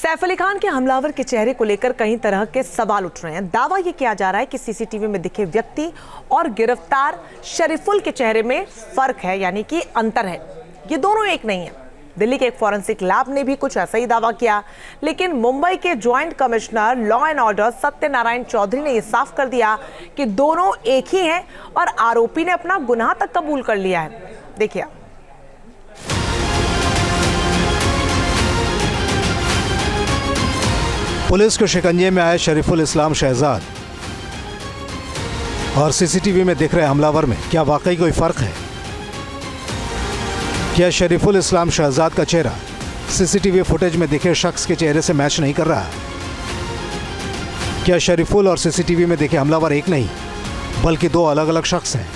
सैफ अली खान के हमलावर के चेहरे को लेकर कई तरह के सवाल उठ रहे हैं। दावा यह किया जा रहा है कि सीसीटीवी में दिखे व्यक्ति और गिरफ्तार शरीफुल के चेहरे में फर्क है, यानी कि अंतर है, ये दोनों एक नहीं है। दिल्ली के एक फॉरेंसिक लैब ने भी कुछ ऐसा ही दावा किया, लेकिन मुंबई के joint commissioner law and order Satyanarayan Chaudhary ने यह साफ कर दिया कि दोनों एक ही हैं और आरोपी ने अपना गुनाह तक कबूल कर लिया है। देखिए, पुलिस के शिकंजे में आए शरीफुल इस्लाम शहजाद और सीसीटीवी में दिख रहे हमलावर में क्या वाकई कोई फर्क है? क्या शरीफुल इस्लाम शहजाद का चेहरा सीसीटीवी फुटेज में दिखे शख्स के चेहरे से मैच नहीं कर रहा? क्या शरीफुल और सीसीटीवी में दिखे हमलावर एक नहीं बल्कि दो अलग अलग शख्स हैं?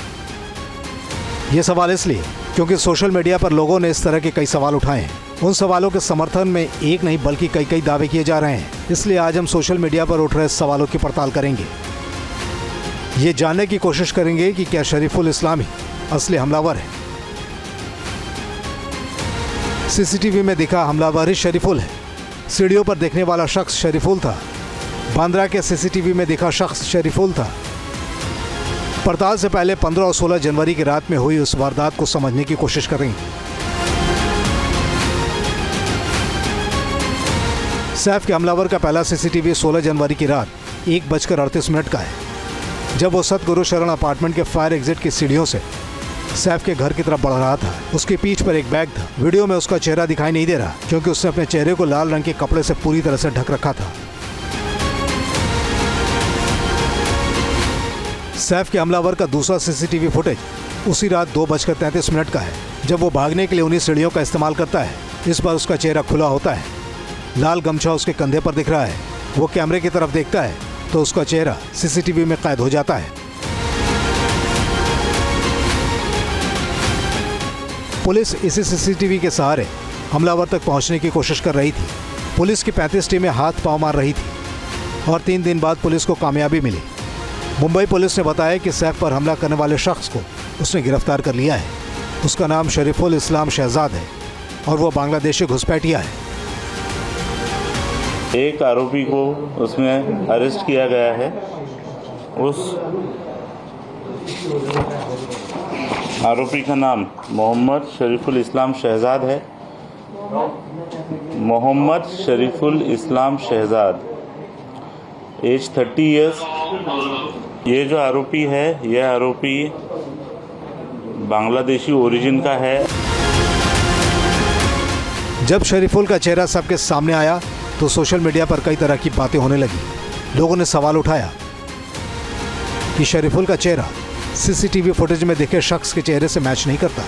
ये सवाल इसलिए क्योंकि सोशल मीडिया पर लोगों ने इस तरह के कई सवाल उठाए हैं। उन सवालों के समर्थन में एक नहीं बल्कि कई दावे किए जा रहे हैं। इसलिए आज हम सोशल मीडिया पर उठ रहे सवालों की पड़ताल करेंगे। ये जानने की कोशिश करेंगे कि क्या शरीफुल इस्लाम ही असली हमलावर है। सीसीटीवी में दिखा हमलावर ही शरीफुल है। सीढ़ियों पर देखने वाला शख्स शरीफुल था। बांद्रा के सीसीटीवी में दिखा शख्स शरीफुल था। पड़ताल से पहले 15 और 16 जनवरी की रात में हुई उस वारदात को समझने की कोशिश करेंगे। सैफ के हमलावर का पहला सीसीटीवी 16 जनवरी की रात 1:38 का है, जब वो सतगुरु शरण अपार्टमेंट के फायर एग्जिट की सीढ़ियों से सैफ के घर की तरफ बढ़ रहा था। उसकी पीठ पर एक बैग था। वीडियो में उसका चेहरा दिखाई नहीं दे रहा क्योंकि उसने अपने चेहरे को लाल रंग के कपड़े से पूरी तरह से ढक रखा था। सैफ के हमलावर का दूसरा सीसीटीवी फुटेज उसी रात 2:33 का है, जब वो भागने के लिए उन्हीं सीढ़ियों का इस्तेमाल करता है। इस बार उसका चेहरा खुला होता है, लाल गमछा उसके कंधे पर दिख रहा है। वो कैमरे की तरफ देखता है तो उसका चेहरा सीसीटीवी में कैद हो जाता है। पुलिस इसी सीसीटीवी के सहारे हमलावर तक पहुंचने की कोशिश कर रही थी। पुलिस की 35 टीमें हाथ पांव मार रही थी और 3 दिन बाद पुलिस को कामयाबी मिली। मुंबई पुलिस ने बताया कि सैफ पर हमला करने वाले शख्स को उसने गिरफ्तार कर लिया है। उसका नाम शरीफुल इस्लाम शहजाद है और वो बांग्लादेशी घुसपैठिया है। एक आरोपी को उसमें अरेस्ट किया गया है। उस आरोपी का नाम मोहम्मद शरीफुल इस्लाम शहजाद है। मोहम्मद शरीफुल इस्लाम शहजाद, एज 30 ईयर्स। ये जो आरोपी है, यह आरोपी बांग्लादेशी ओरिजिन का है। जब शरीफुल का चेहरा सबके सामने आया तो सोशल मीडिया पर कई तरह की बातें होने लगी। लोगों ने सवाल उठाया कि शरीफुल का चेहरा सीसीटीवी फुटेज में दिखे शख्स के चेहरे से मैच नहीं करता।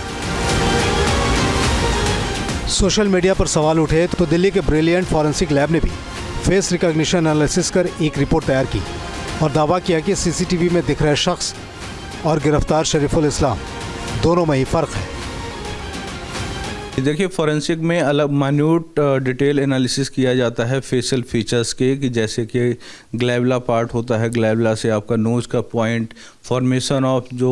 सोशल मीडिया पर सवाल उठे तो दिल्ली के ब्रिलियंट फॉरेंसिक लैब ने भी फेस रिकॉग्निशन एनालिसिस कर एक रिपोर्ट तैयार की और दावा किया कि सीसीटीवी में दिख रहे शख्स और गिरफ्तार शरीफुल इस्लाम दोनों में ही फर्क है। देखिए, फॉरेंसिक में अलग माइन्यूट डिटेल एनालिसिस किया जाता है फेशियल फीचर्स के, कि जैसे कि ग्लैबुला पार्ट होता है, ग्लैबुला से आपका नोज का पॉइंट, फॉर्मेशन ऑफ जो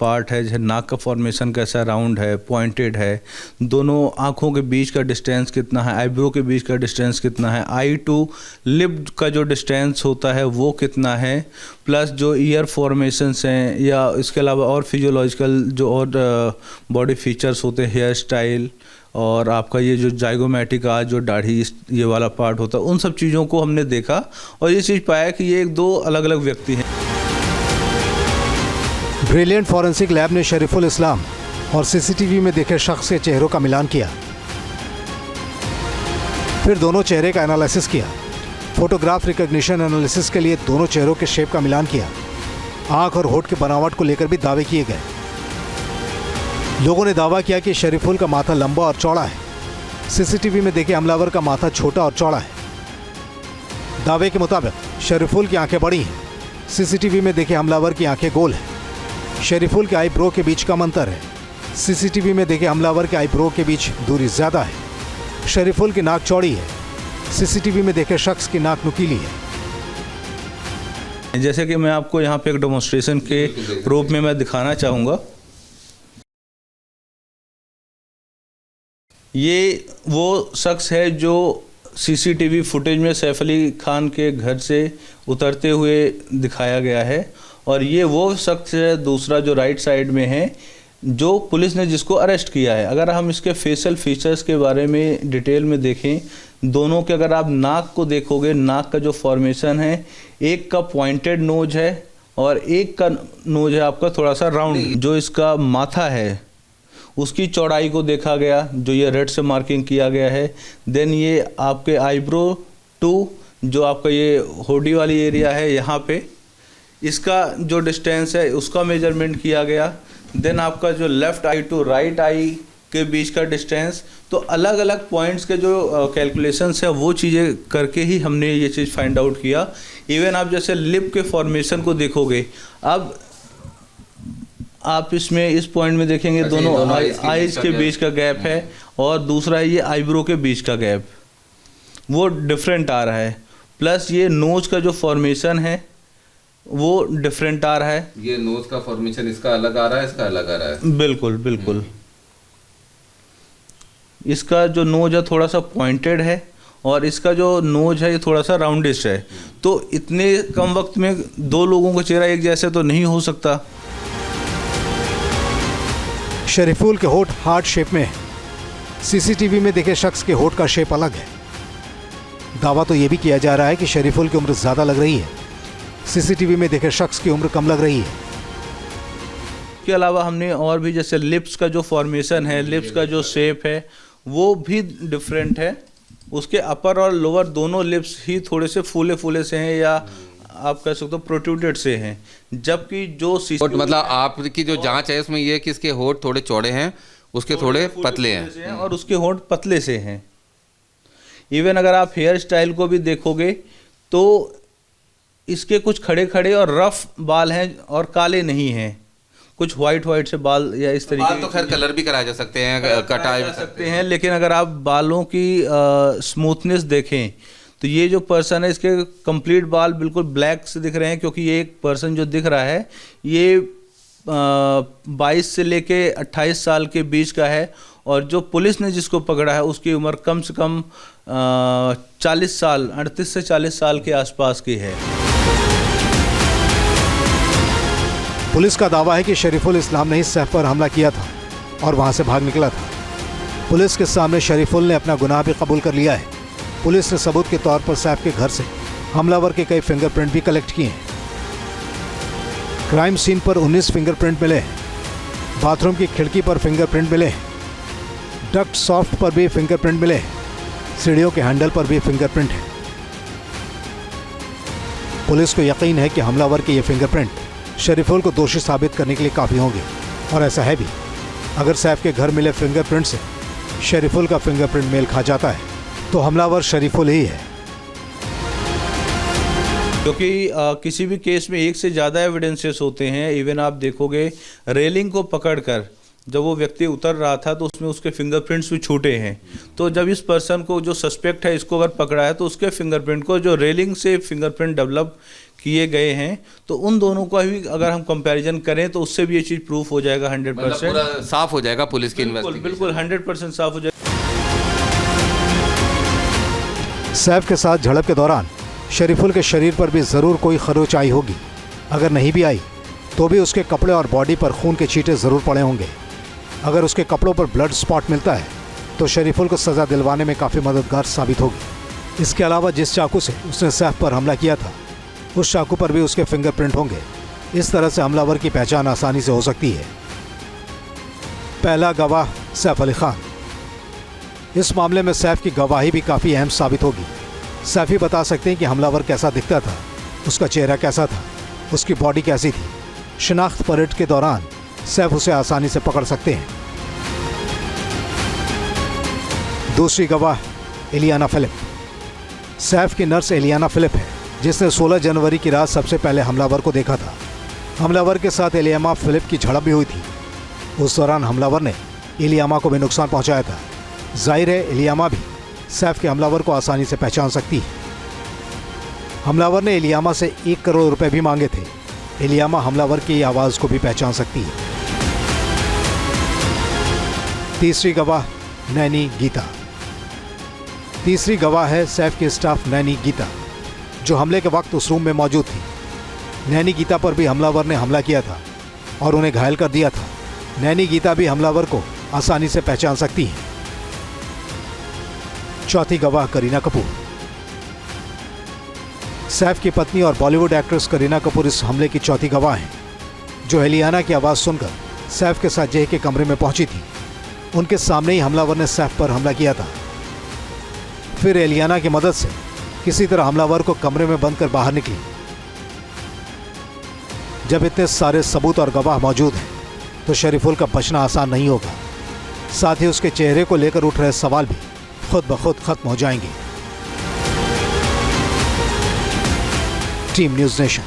पार्ट है, जैसे नाक का फॉर्मेशन कैसा राउंड है, पॉइंटेड है, दोनों आँखों के बीच का डिस्टेंस कितना है, आईब्रो के बीच का डिस्टेंस कितना है, आई टू लिप का जो डिस्टेंस होता है वो कितना है, प्लस जो ईयर फॉर्मेशंस हैं या इसके अलावा और फिजियोलॉजिकल जो और बॉडी फीचर्स होते हैं, हेयर स्टाइल और आपका ये जो जाइगोमेटिक आज जो दाढ़ी ये वाला पार्ट होता है, उन सब चीज़ों को हमने देखा और ये चीज़ पाया कि ये दो अलग अलग व्यक्ति हैं। ब्रिलियंट फॉरेंसिक लैब ने शरीफुल इस्लाम और सीसीटीवी में देखे शख्स के चेहरों का मिलान किया, फिर दोनों चेहरे का एनालिसिस किया। फोटोग्राफ रिकॉग्निशन एनालिसिस के लिए दोनों चेहरों के शेप का मिलान किया। आंख और होठ की बनावट को लेकर भी दावे किए गए। लोगों ने दावा किया कि शरीफुल का माथा लंबा और चौड़ा है। सीसीटीवी में देखे हमलावर का माथा छोटा और चौड़ा है। दावे के मुताबिक शरीफुल की आंखें बड़ी हैं। सीसीटीवी में देखे हमलावर की आंखें गोल हैं। शरीफुल के आईब्रो के बीच कम अंतर है। सीसीटीवी में देखे हमलावर के आईब्रो के बीच दूरी ज्यादा है। शरीफुल की नाक चौड़ी है। सीसीटीवी में देखे शख्स की नाक नुकीली है। जैसे कि मैं आपको यहाँ पे एक डेमोन्स्ट्रेशन के रूप में मैं दिखाना चाहूँगा। ये वो शख्स है जो सीसीटीवी फुटेज में सैफ अली खान के घर से उतरते हुए दिखाया गया है और ये वो शख्स है, दूसरा जो राइट साइड में है, जो पुलिस ने जिसको अरेस्ट किया है। अगर हम इसके फेशियल फीचर्स के बारे में डिटेल में देखें, दोनों के अगर आप नाक को देखोगे, नाक का जो फॉर्मेशन है, एक का पॉइंटेड नोज है और एक का नोज है आपका थोड़ा सा राउंड। जो इसका माथा है उसकी चौड़ाई को देखा गया, जो ये रेड से मार्किंग किया गया है। देन ये आपके आईब्रो टू जो आपका ये होडी वाली एरिया है, यहाँ पे इसका जो डिस्टेंस है उसका मेजरमेंट किया गया। देन आपका जो left eye to right eye के बीच का डिस्टेंस, तो अलग अलग पॉइंट्स के जो कैलकुलेशंस है वो चीज़ें करके ही हमने ये चीज़ फाइंड आउट किया। इवन आप जैसे लिप के फॉर्मेशन को देखोगे, अब आप इसमें इस पॉइंट में देखेंगे दोनों आईज के बीच का गैप है और दूसरा है ये आईब्रो के बीच का गैप, वो डिफरेंट आ रहा है। प्लस ये नोज का जो फॉर्मेशन है वो डिफरेंट आ रहा है। ये नोज का फॉर्मेशन इसका अलग आ रहा है, इसका अलग आ रहा है। बिल्कुल बिल्कुल। इसका जो नोज है थोड़ा सा पॉइंटेड है और इसका जो नोज है ये थोड़ा सा राउंडिश है। तो इतने कम वक्त में दो लोगों का चेहरा एक जैसे तो नहीं हो सकता। शरीफुल के होठ हार्ट शेप में है। सीसीटीवी में देखे शख्स के होठ का शेप अलग है। दावा तो यह भी किया जा रहा है कि शरीफुल की उम्र ज्यादा लग रही है, सीसीटीवी में देखे शख्स की उम्र कम लग रही है। इसके अलावा हमने और भी जैसे लिप्स का जो फॉर्मेशन है, लिप्स का जो शेप है वो भी डिफरेंट है। उसके अपर और लोअर दोनों लिप्स ही थोड़े से फूले फूले से हैं या आप कह सकते हो प्रोट्रूडेड से हैं, जबकि जो मतलब आपकी जो जांच है उसमें ये है कि इसके होठ थोड़े चौड़े हैं, उसके थोड़े पतले हैं और उसके होठ पतले से हैं। इवन अगर आप हेयर स्टाइल को भी देखोगे तो इसके कुछ खड़े खड़े और रफ बाल हैं और काले नहीं हैं, कुछ वाइट से बाल या इस तरीके। बाल तो खैर कलर भी कराए जा सकते हैं, कटाए जा सकते हैं, लेकिन अगर आप बालों की स्मूथनेस देखें तो ये जो पर्सन है इसके कंप्लीट बाल बिल्कुल ब्लैक से दिख रहे हैं, क्योंकि ये एक पर्सन जो दिख रहा है ये 22 से लेके 28 साल के बीच का है और जो पुलिस ने जिसको पकड़ा है उसकी उम्र कम से कम 40 साल 38 से 40 साल के आसपास की है। पुलिस का दावा है कि शरीफुल इस्लाम ने ही सैफ पर हमला किया था और वहां से भाग निकला था। पुलिस के सामने शरीफुल ने अपना गुनाह भी कबूल कर लिया है। पुलिस ने सबूत के तौर पर सैफ के घर से हमलावर के कई फिंगरप्रिंट भी कलेक्ट किए हैं। क्राइम सीन पर 19 फिंगरप्रिंट मिले हैं। बाथरूम की खिड़की पर फिंगरप्रिंट मिले हैं। डक्ट सॉफ्ट पर भी फिंगरप्रिंट मिले हैं। सीढ़ियों के हैंडल पर भी फिंगरप्रिंट है। पुलिस को यकीन है कि हमलावर के ये फिंगरप्रिंट शरीफुल को दोषी साबित करने के लिए काफ़ी होंगे और ऐसा है भी। अगर सैफ के घर मिले फिंगरप्रिंट से शरीफुल का फिंगरप्रिंट मेल खा जाता है तो हमलावर शरीफुल ही है। क्योंकि किसी भी केस में एक से ज़्यादा एविडेंसेस होते हैं। इवन आप देखोगे रेलिंग को पकड़कर जब वो व्यक्ति उतर रहा था तो उसमें उसके फिंगरप्रिंट्स भी छूटे हैं। तो जब इस पर्सन को जो सस्पेक्ट है इसको अगर पकड़ा है तो उसके फिंगरप्रिंट को जो रेलिंग से फिंगरप्रिंट डेवलप किए गए हैं तो उन दोनों का भी अगर हम कंपैरिजन करें तो उससे भी ये चीज़ प्रूफ हो जाएगा 100%। पूरा साफ हो जाएगा पुलिस की इन्वेस्टिगेशन। बिल्कुल 100% साफ हो जाएगा। सैफ के साथ झड़प के दौरान शरीफुल के शरीर पर भी ज़रूर कोई खरोच आई होगी। अगर नहीं भी आई तो भी उसके कपड़े और बॉडी पर खून के छींटे ज़रूर पड़े होंगे। अगर उसके कपड़ों पर ब्लड स्पॉट मिलता है तो शरीफुल को सज़ा दिलवाने में काफ़ी मददगार साबित होगी। इसके अलावा जिस चाकू से उसने सैफ पर हमला किया था उस चाकू पर भी उसके फिंगरप्रिंट होंगे। इस तरह से हमलावर की पहचान आसानी से हो सकती है। पहला गवाह सैफ अली खान। इस मामले में सैफ की गवाही भी काफ़ी अहम साबित होगी। सैफ ही बता सकते हैं कि हमलावर कैसा दिखता था, उसका चेहरा कैसा था, उसकी बॉडी कैसी थी। शिनाख्त परेड के दौरान सैफ उसे आसानी से पकड़ सकते हैं। दूसरी गवाह एलियाना फिलिप। सैफ की नर्स एलियाना फिलिप है जिसने 16 जनवरी की रात सबसे पहले हमलावर को देखा था। हमलावर के साथ एलियामा फिलिप की झड़प भी हुई थी। उस दौरान हमलावर ने एलियामा को भी नुकसान पहुंचाया था। जाहिर है एलियामा भी सैफ के हमलावर को आसानी से पहचान सकती है। हमलावर ने एलियामा से 1 करोड़ रुपए भी मांगे थे। एलियामा हमलावर की आवाज़ को भी पहचान सकती है। तीसरी गवाह नैनी गीता। तीसरी गवाह है सैफ की स्टाफ नैनी गीता, जो हमले के वक्त उस रूम में मौजूद थी। नैनी गीता पर भी हमलावर ने हमला किया था और उन्हें घायल कर दिया था। नैनी गीता भी हमलावर को आसानी से पहचान सकती है। चौथी गवाह करीना कपूर। सैफ की पत्नी और बॉलीवुड एक्ट्रेस करीना कपूर इस हमले की चौथी गवाह हैं, जो एलियाना की आवाज़ सुनकर सैफ के साथ जय के कमरे में पहुंची थी। उनके सामने ही हमलावर ने सैफ पर हमला किया था। फिर एलियाना की मदद से किसी तरह हमलावर को कमरे में बंद कर बाहर निकली। जब इतने सारे सबूत और गवाह मौजूद हैं तो शरीफुल का बचना आसान नहीं होगा। साथ ही उसके चेहरे को लेकर उठ रहे सवाल भी खुद ब खुद खत्म हो जाएंगे। Team news nation.